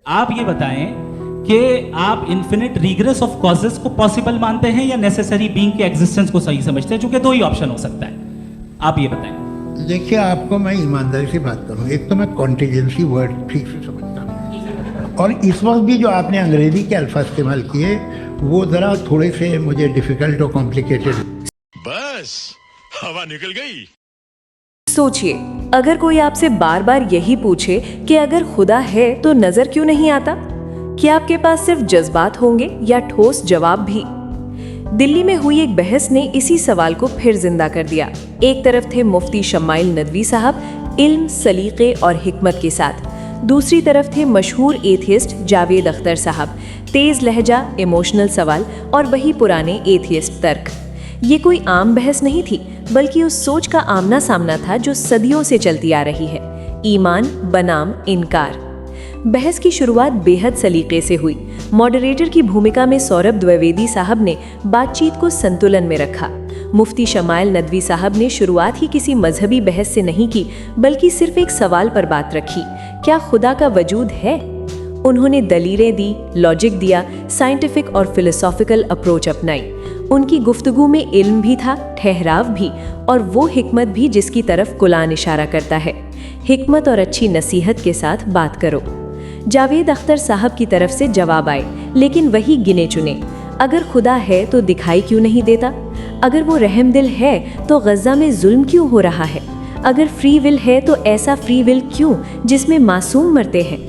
आप ये बताएं कि आप इन्फिनिट रिग्रेस ऑफ कॉजेस को पॉसिबल मानते हैं या नेसेसरी बीइंग के एग्जिस्टेंस को सही समझते हैं, क्योंकि दो ही ऑप्शन हो सकता है। आप ये बताएं। देखिए, आपको मैं ईमानदारी से बात करूं, एक तो मैं कॉन्टीजेंसी वर्ड ठीक से समझता हूं, और इस वक्त भी जो आपने अंग्रेजी के अल्फाज इस्तेमाल किए वो ज़रा थोड़े से मुझे डिफ़िकल्ट और कॉम्प्लिकेटेड। बस हवा निकल गई। सोचिए, अगर कोई आपसे बार बार यही पूछे कि अगर खुदा है तो नजर क्यों नहीं आता, क्या आपके पास सिर्फ जज्बात होंगे या ठोस जवाब भी? दिल्ली में हुई एक बहस ने इसी सवाल को फिर जिंदा कर दिया। एक तरफ थे मुफ्ती शम्माइल नदवी साहब इल्म, सलीके और हिकमत के साथ, दूसरी तरफ थे मशहूर एथियस्ट जावेद अख्तर साहब, तेज लहजा, इमोशनल सवाल और वही पुराने एथियस्ट तर्क। ये कोई आम बहस नहीं थी, बल्कि उस सोच का आमना सामना था जो सदियों से चलती आ रही है, ईमान बनाम इनकार। बहस की शुरुआत बेहद सलीके से हुई। मॉडरेटर की भूमिका में सौरभ द्विवेदी साहब ने बातचीत को संतुलन में रखा। मुफ्ती शम्माइल नदवी साहब ने शुरुआत ही किसी मजहबी बहस से नहीं की, बल्कि सिर्फ एक सवाल पर बात रखी, क्या खुदा का वजूद है? उन्होंने दलीलें दी, लॉजिक दिया, साइंटिफिक और फिलोसॉफिकल अप्रोच अपनाई। उनकी गुफ्तगू में इल्म भी था, ठहराव भी, और वो हिकमत भी जिसकी तरफ कुरान इशारा करता है। हिकमत और अच्छी नसीहत के साथ बात करो। जावेद अख्तर साहब की तरफ से जवाब आए, लेकिन वही गिने चुने। अगर खुदा है तो दिखाई क्यों नहीं देता? अगर वो रहमदिल है तो गज़ा में जुल्म क्यों हो रहा है? अगर फ्री विल है तो ऐसा फ्री विल क्यों जिसमें मासूम मरते हैं?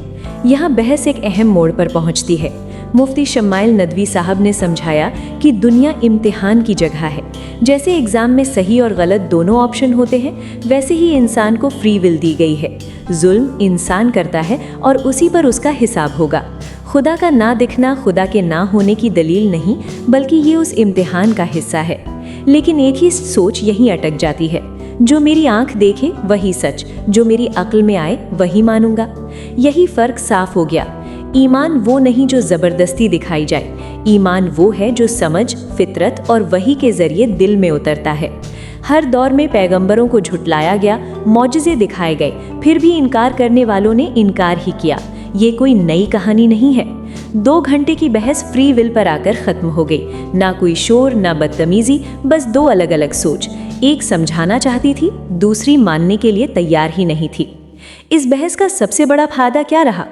यहाँ बहस एक अहम मोड़ पर पहुँचती है। मुफ्ती शम्माइल नदवी साहब ने समझाया कि दुनिया इम्तिहान की जगह है। जैसे एग्ज़ाम में सही और गलत दोनों ऑप्शन होते हैं, वैसे ही इंसान को फ्री विल दी गई है। जुल्म इंसान करता है और उसी पर उसका हिसाब होगा। खुदा का ना दिखना खुदा के ना होने की दलील नहीं, बल्कि ये उस इम्तिहान का हिस्सा है। लेकिन एक ही सोच यहीं अटक जाती है, जो मेरी आंख देखे वही सच, जो मेरी अक्ल में आए वही मानूंगा। यही फर्क साफ हो गया। ईमान वो नहीं जो ज़बरदस्ती दिखाई जाए, ईमान वो है जो समझ, फितरत और वही के ज़रिए दिल में उतरता है। हर दौर में पैगंबरों को झुटलाया गया, मौजज़े दिखाए गए, फिर भी इनकार करने वालों ने इनकार ही किया। ये कोई नई कहानी नहीं है। 2 घंटे की बहस फ्री विल पर आकर ख़त्म हो गई। ना कोई शोर, ना बदतमीज़ी, बस 2 अलग अलग सोच। एक समझाना चाहती थी, दूसरी मानने के लिए तैयार ही नहीं थी। इस बहस का सबसे बड़ा फायदा क्या रहा?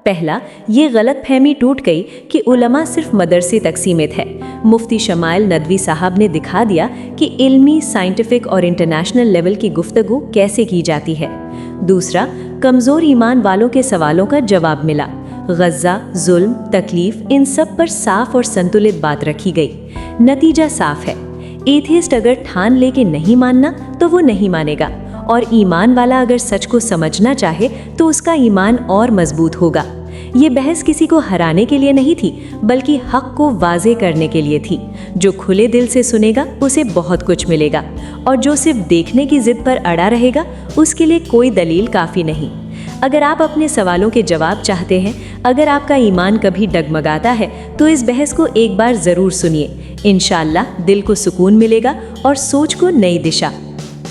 पहला, ये गलतफहमी टूट गई कि उलमा सिर्फ मदरसे तक सीमित है। मुफ्ती शम्माइल नदवी साहब ने दिखा दिया कि इल्मी, साइंटिफिक और इंटरनेशनल लेवल की गुफ्तगू कैसे की जाती है। दूसरा, कमज़ोर ईमान वालों के सवालों का जवाब मिला। गज़ा, जुल्म, तकलीफ, इन सब पर साफ और संतुलित बात रखी गई। नतीजा साफ है, एथियस्ट अगर ठान ले के नहीं मानना तो वो नहीं मानेगा, और ईमान वाला अगर सच को समझना चाहे तो उसका ईमान और मजबूत होगा। ये बहस किसी को हराने के लिए नहीं थी, बल्कि हक को वाजे करने के लिए थी। जो खुले दिल से सुनेगा उसे बहुत कुछ मिलेगा, और जो सिर्फ देखने की जिद पर अड़ा रहेगा उसके लिए कोई दलील काफ़ी नहीं। अगर आप अपने सवालों के जवाब चाहते हैं, अगर आपका ईमान कभी डगमगाता है, तो इस बहस को एक बार ज़रूर सुनिए। इंशाअल्लाह दिल को सुकून मिलेगा और सोच को नई दिशा।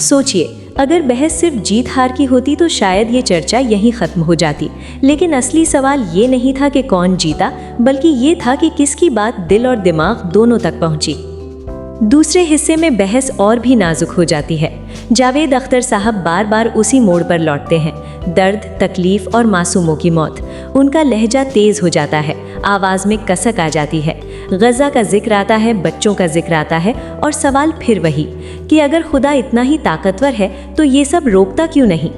सोचिए, अगर बहस सिर्फ जीत हार की होती तो शायद ये चर्चा यहीं ख़त्म हो जाती। लेकिन असली सवाल ये नहीं था कि कौन जीता, बल्कि ये था कि किसकी बात दिल और दिमाग दोनों तक पहुंची। दूसरे हिस्से में बहस और भी नाजुक हो जाती है। जावेद अख्तर साहब बार बार उसी मोड़ पर लौटते हैं, दर्द, तकलीफ और मासूमों की मौत। उनका लहजा तेज हो जाता है, आवाज़ में कसक आ जाती है। गज़ा का जिक्र आता है, बच्चों का जिक्र आता है, और सवाल फिर वही कि अगर खुदा इतना ही ताकतवर है तो ये सब रोकता क्यों नहीं?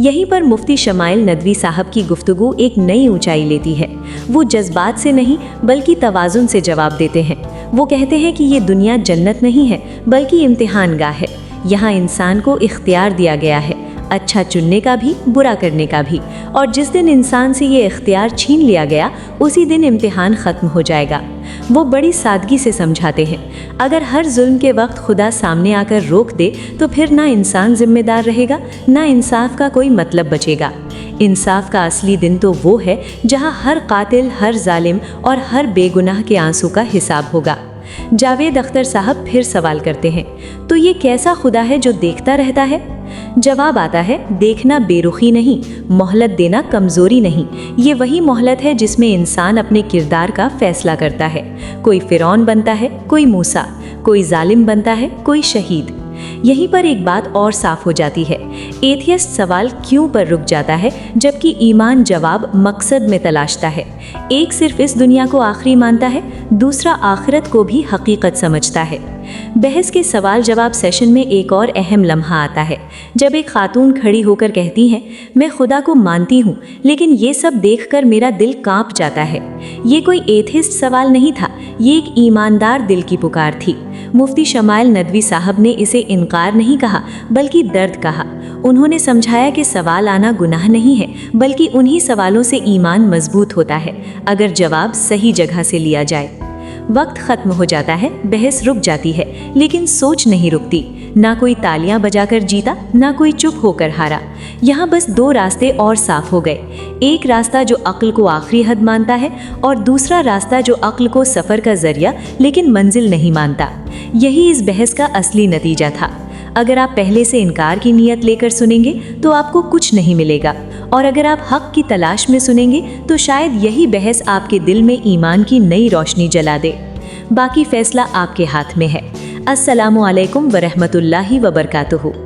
यहीं पर मुफ्ती शम्माइल नदवी साहब की गुफ्तगू एक नई ऊंचाई लेती है। वो जज्बात से नहीं बल्कि तवाज़ुन से जवाब देते हैं। वो कहते हैं कि ये दुनिया जन्नत नहीं है, बल्कि इम्तिहान गाह है। यहाँ इंसान को इख्तियार दिया गया है, अच्छा चुनने का भी, बुरा करने का भी, और जिस दिन इंसान से ये इख्तियार छीन लिया गया उसी दिन इम्तिहान ख़त्म हो जाएगा। वो बड़ी सादगी से समझाते हैं, अगर हर जुल्म के वक्त खुदा सामने आकर रोक दे तो फिर ना इंसान जिम्मेदार रहेगा, ना इंसाफ का कोई मतलब बचेगा। इंसाफ का असली दिन तो वो है जहाँ हर कातिल, हर जालिम और हर बेगुनाह के आंसू का हिसाब होगा। जावेद अख्तर साहब फिर सवाल करते हैं, तो ये कैसा खुदा है जो देखता रहता है? जवाब आता है, देखना बेरुखी नहीं, मोहलत देना कमजोरी नहीं। ये वही मोहलत है जिसमें इंसान अपने किरदार का फैसला करता है। कोई फिरौन बनता है, कोई मूसा, कोई जालिम बनता है, कोई शहीद। यहीं पर एक बात और साफ हो जाती है, एथियस्ट सवाल क्यों पर रुक जाता है जबकि ईमान जवाब मकसद में तलाशता है। एक सिर्फ इस दुनिया को आखिरी मानता है, दूसरा आखिरत को भी हकीकत समझता है। बहस के सवाल जवाब सेशन में एक और अहम लम्हा आता है जब एक खातून खड़ी होकर कहती है, मैं खुदा को मानती हूँ लेकिन ये सब देखकर मेरा दिल कांप जाता है। ये कोई एथिस्ट सवाल नहीं था, ये एक ईमानदार दिल की पुकार थी। मुफ्ती शमाइल नदवी साहब ने इसे इनकार नहीं कहा बल्कि दर्द कहा। उन्होंने समझाया कि सवाल आना गुनाह नहीं है, बल्कि उन्हीं सवालों से ईमान मजबूत होता है अगर जवाब सही जगह से लिया जाए। वक्त खत्म हो जाता है, बहस रुक जाती है, लेकिन सोच नहीं रुकती। ना कोई तालियां बजाकर जीता, ना कोई चुप होकर हारा। यहाँ बस दो रास्ते और साफ हो गए, एक रास्ता जो अक्ल को आखिरी हद मानता है और दूसरा रास्ता जो अक्ल को सफ़र का जरिया लेकिन मंजिल नहीं मानता। यही इस बहस का असली नतीजा था। अगर आप पहले से इनकार की नीयत लेकर सुनेंगे तो आपको कुछ नहीं मिलेगा, और अगर आप हक की तलाश में सुनेंगे तो शायद यही बहस आपके दिल में ईमान की नई रोशनी जला दे। बाकी फैसला आपके हाथ में है। अस्सलामु अलैकुम वरहमतुल्लाहि वबरकातुहू।